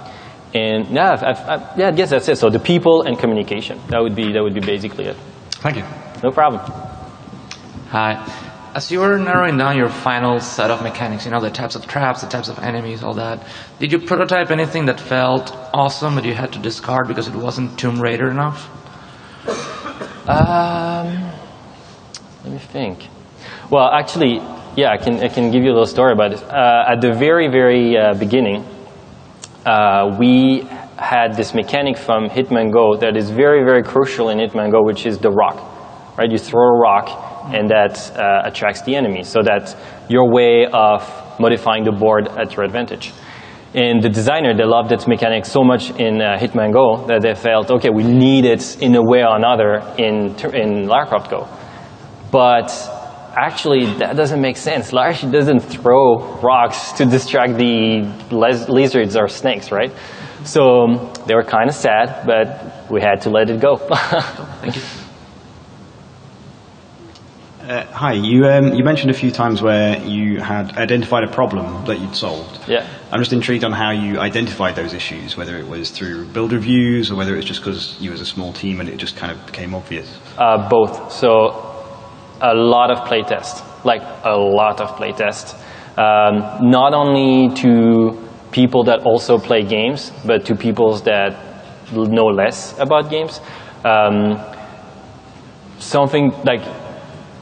I guess that's it. So the people and communication. That would be basically it. Thank you. No problem. Hi. As you were narrowing down your final set of mechanics, the types of traps, the types of enemies, all that, did you prototype anything that felt awesome but you had to discard because it wasn't Tomb Raider enough? Let me think. Well, actually, yeah, I can give you a little story about it. At the very, very beginning, we had this mechanic from Hitman Go that is very, very crucial in Hitman Go, which is the rock. Right? You throw a rock, and that attracts the enemy. So that's your way of modifying the board at your advantage. And the designer, they loved that mechanic so much in Hitman Go that they felt, okay, we need it in a way or another in Lara Croft GO. But actually, that doesn't make sense. Lara doesn't throw rocks to distract the lizards or snakes, right? So they were kind of sad, but we had to let it go. Thank you. Hi, you mentioned a few times where you had identified a problem that you'd solved. Yeah. I'm just intrigued on how you identified those issues, whether it was through build reviews or whether it was just because you was a small team and it just kind of became obvious. Both. So a lot of playtest, like a lot of playtest. Not only to people that also play games, but to people that know less about games.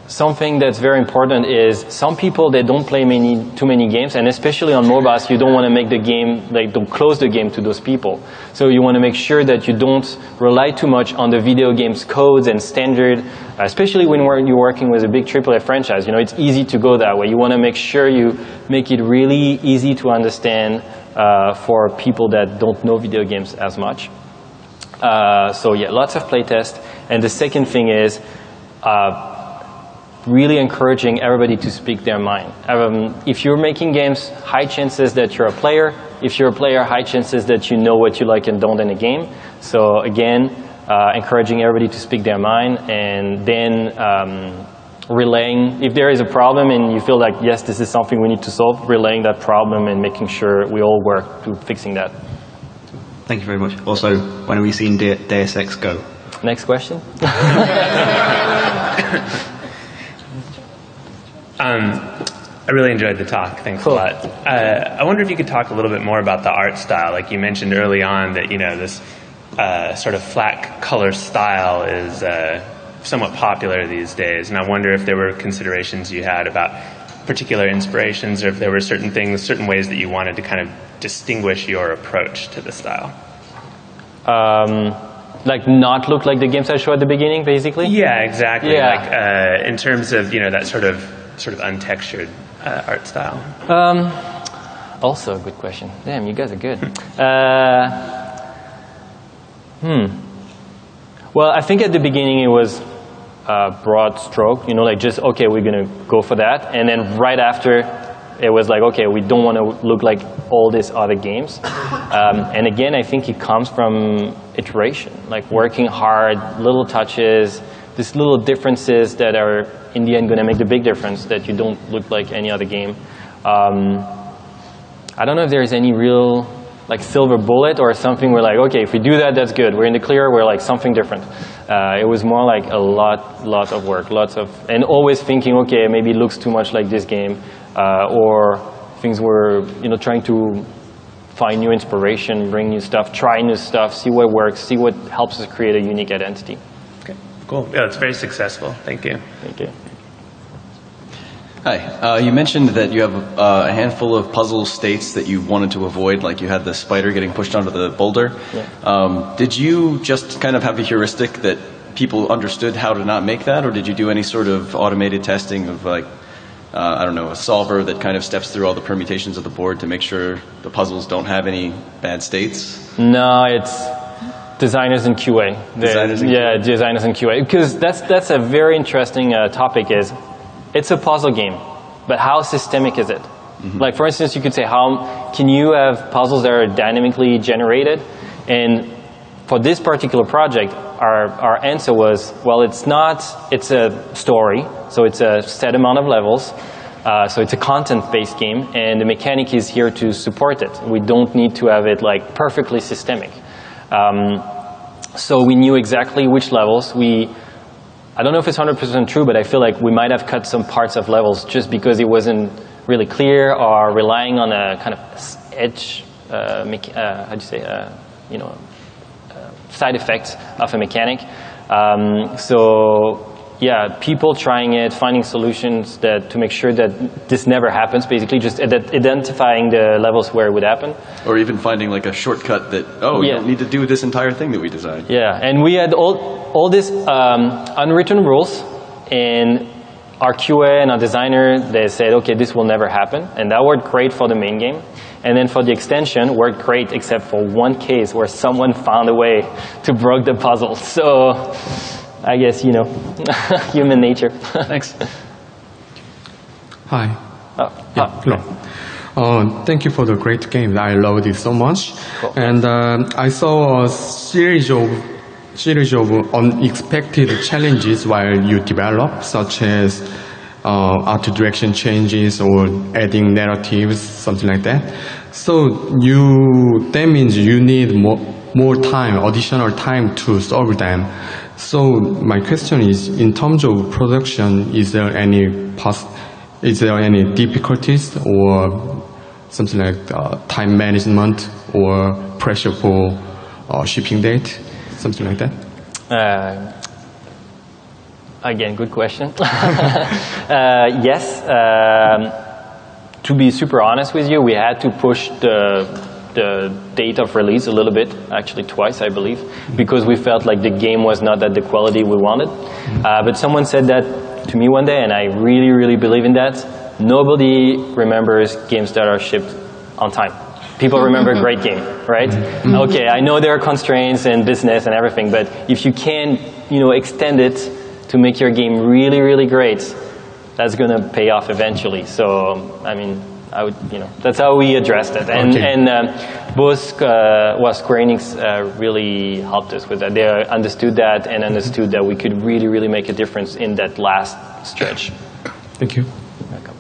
Something that's very important is some people, they don't play too many games, and especially on mobiles, you don't want to make the game, don't close the game to those people. So you want to make sure that you don't rely too much on the video game's codes and standard, especially when you're working with a big AAA franchise. It's easy to go that way. You want to make sure you make it really easy to understand for people that don't know video games as much. So yeah, lots of playtest. And the second thing is, really encouraging everybody to speak their mind. If you're making games, high chances that you're a player. If you're a player, high chances that you know what you like and don't in a game. So again, encouraging everybody to speak their mind, and then relaying, if there is a problem and you feel like, yes, this is something we need to solve, relaying that problem and making sure we all work to fixing that. Thank you very much. Also, when are we seeing Deus Ex Go? Next question. I really enjoyed the talk. Thanks Cool. a lot. I wonder if you could talk a little bit more about the art style. Like you mentioned early on that, you know, this sort of flat color style is somewhat popular these days. And I wonder if there were considerations you had about particular inspirations, or if there were certain things, certain ways that you wanted to kind of distinguish your approach to the style. Like not look like the games I showed at the beginning, basically? Yeah, exactly. Yeah. Like in terms of, you know, that sort of untextured art style. Also a good question. Damn, you guys are good. Well, I think at the beginning it was broad stroke, you know, like just, okay, we're going to go for that. And then right after, it was like, okay, we don't want to look like all these other games. And again, I think it comes from iteration, like working hard, little touches, these little differences that are in the end going to make the big difference, that you don't look like any other game. I don't know if there is any real like silver bullet or something where like, okay, if we do that, that's good. We're in the clear, we're like something different. It was more like a lot of work, and always thinking, okay, maybe it looks too much like this game, or things were, you know, trying to find new inspiration, bring new stuff, try new stuff, see what works, see what helps us create a unique identity. Okay, cool. Yeah, it's very successful. Thank you. Thank you. Hi. You mentioned that you have a handful of puzzle states that you wanted to avoid, like you had the spider getting pushed onto the boulder. Yeah. Did you just kind of have a heuristic that people understood how to not make that, or did you do any sort of automated testing of like, I don't know, a solver that kind of steps through all the permutations of the board to make sure the puzzles don't have any bad states? No, it's designers and QA. Designers and QA. Designers and QA. Because that's a very interesting topic. Is it's a puzzle game, but how systemic is it? Mm-hmm. Like for instance, you could say, how can you have puzzles that are dynamically generated? And for this particular project, our answer was, well, it's not, it's a story, so it's a set amount of levels, so it's a content-based game, and the mechanic is here to support it. We don't need to have it like perfectly systemic. So we knew exactly which levels. I don't know if it's 100% true, but I feel like we might have cut some parts of levels just because it wasn't really clear, or relying on a kind of edge, how do you say, you know, side effects of a mechanic. So yeah, people trying it, finding solutions to make sure that this never happens, basically just identifying the levels where it would happen. Or even finding like a shortcut that, oh, you don't need to do this entire thing that we designed. Yeah, and we had all these unwritten rules, and our QA and our designer, they said, okay, this will never happen, and that worked great for the main game. And then for the extension, worked great except for one case where someone found a way to break the puzzle. So I guess, you know, human nature. Thanks. Hi. Hello. Thank you for the great game. I loved it so much. Cool. And I saw a series of unexpected challenges while you develop, such as art direction changes or adding narratives, something like that. So that means you need more time, additional time to solve them. So my question is, in terms of production, is there any difficulties or something like time management or pressure for shipping date, something like that? Again, good question. Yes. To be super honest with you, we had to push the date of release a little bit, actually twice, I believe, because we felt like the game was not at the quality we wanted. But someone said that to me one day, and I really, really believe in that. Nobody remembers games that are shipped on time. People remember a great game, right? Okay, I know there are constraints and business and everything, but if you can, you know, extend it to make your game really, really great, that's going to pay off eventually. So, I mean, that's how we addressed it. And both Square Enix really helped us with that. They understood that and understood that we could really, really make a difference in that last stretch. Thank you. Welcome.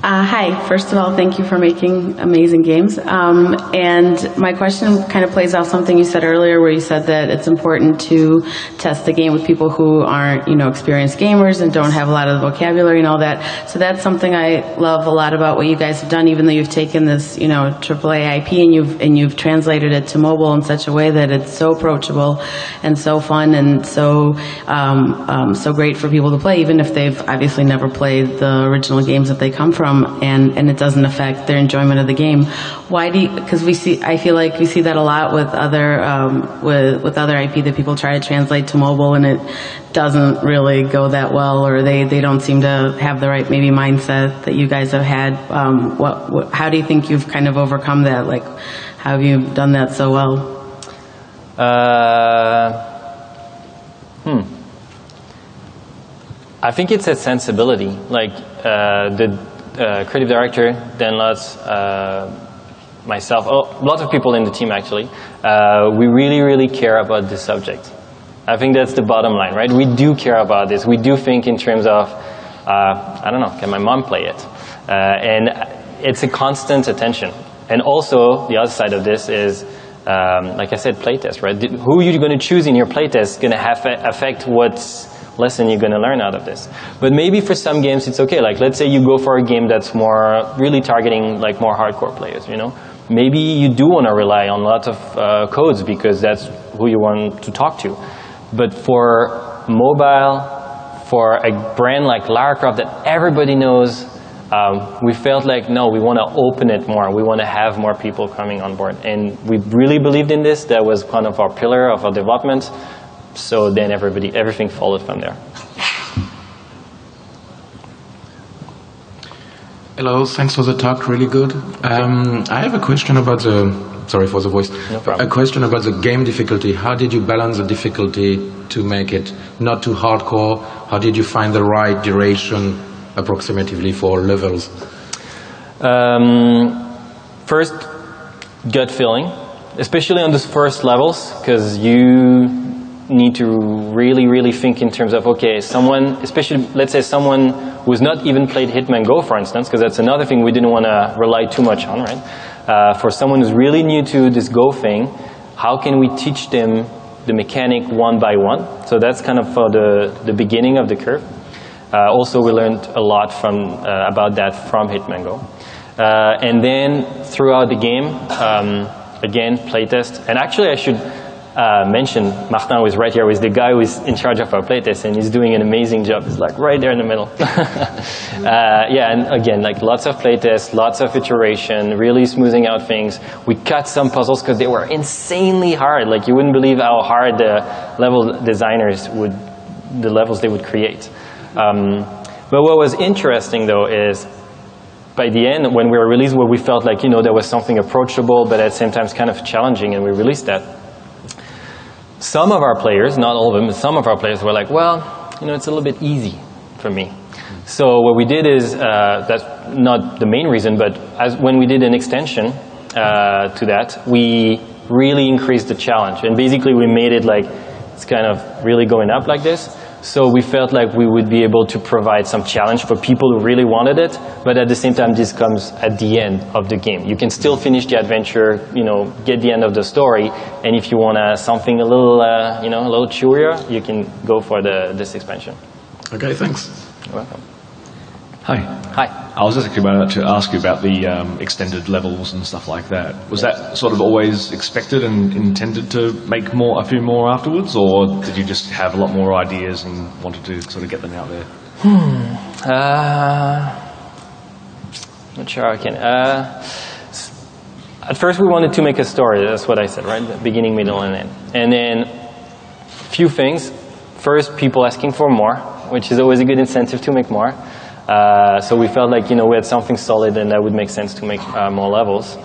Hi, first of all, thank you for making amazing games. And my question kind of plays off something you said earlier, where you said that it's important to test the game with people who aren't, experienced gamers and don't have a lot of the vocabulary and all that. So that's something I love a lot about what you guys have done, even though you've taken this, AAA IP and you've translated it to mobile in such a way that it's so approachable and so fun and so great for people to play, even if they've obviously never played the original games that they come from. And it doesn't affect their enjoyment of the game. Why do you? Because I feel like we see that a lot with other IP that people try to translate to mobile, and it doesn't really go that well, or they don't seem to have the right maybe mindset that you guys have had. How do you think you've kind of overcome that? Like, how have you done that so well? I think it's a sensibility. Like the creative director, Dan Lutz, myself, lots of people in the team actually, we really, really care about this subject. I think that's the bottom line, right? We do care about this. We do think in terms of, I don't know, can my mom play it? And it's a constant attention. And also, the other side of this is, like I said, playtest, right? Who you're going to choose in your playtest is going to affect what's lesson you're going to learn out of this. But maybe for some games it's okay. Like let's say you go for a game that's more really targeting like more hardcore players, Maybe you do want to rely on lots of codes because that's who you want to talk to. But for mobile, for a brand like Lara Croft that everybody knows, we felt like, no, we want to open it more. We want to have more people coming on board. And we really believed in this. That was kind of our pillar of our development. So then everything followed from there. Hello, thanks for the talk, really good. I have a question about sorry for the voice. No problem. A question about the game difficulty. How did you balance the difficulty to make it not too hardcore? How did you find the right duration approximately for levels? First, gut feeling, especially on the first levels, because you need to really, really think in terms of, okay, someone, especially, let's say someone who's not even played Hitman Go, for instance, because that's another thing we didn't want to rely too much on, right? For someone who's really new to this Go thing, how can we teach them the mechanic one by one? So that's kind of for the beginning of the curve. Also, we learned a lot about that from Hitman Go. And then throughout the game, again, playtest. And actually, I should mention, Martin was right here, was the guy who is in charge of our playtest, and he's doing an amazing job. He's like right there in the middle. Yeah, and again, like lots of playtests, lots of iteration, really smoothing out things. We cut some puzzles because they were insanely hard. Like you wouldn't believe how hard the level designers the levels they would create. But what was interesting though is, by the end, when we were released, where we felt like, there was something approachable, but at the same time kind of challenging, and we released that. Some of our players, not all of them, but some of our players were like, well, it's a little bit easy for me. So what we did is, that's not the main reason, but when we did an extension to that, we really increased the challenge. And basically we made it like, it's kind of really going up like this. So we felt like we would be able to provide some challenge for people who really wanted it, but at the same time this comes at the end of the game. You can still finish the adventure, get the end of the story, and if you want something a little, a little chewier, you can go for this expansion. Okay, thanks. You're welcome. Hi. Hi. I was just about to ask you about the extended levels and stuff like that. Was that sort of always expected and intended to make a few more afterwards, or did you just have a lot more ideas and wanted to sort of get them out there? Not sure I can. At first we wanted to make a story, that's what I said, right? Beginning, middle, and end. And then a few things. First, people asking for more, which is always a good incentive to make more. So we felt like, we had something solid and that would make sense to make more levels.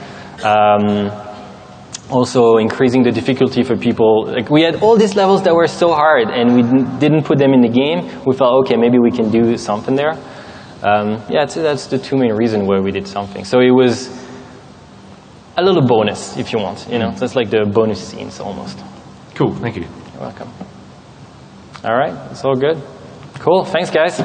Also increasing the difficulty for people. Like we had all these levels that were so hard and we didn't put them in the game. We thought, okay, maybe we can do something there. Yeah, that's the two main reasons why we did something. So it was a little bonus, if you want, you know. So it's like the bonus scenes almost. Cool, thank you. You're welcome. All right, it's all good. Cool, thanks guys.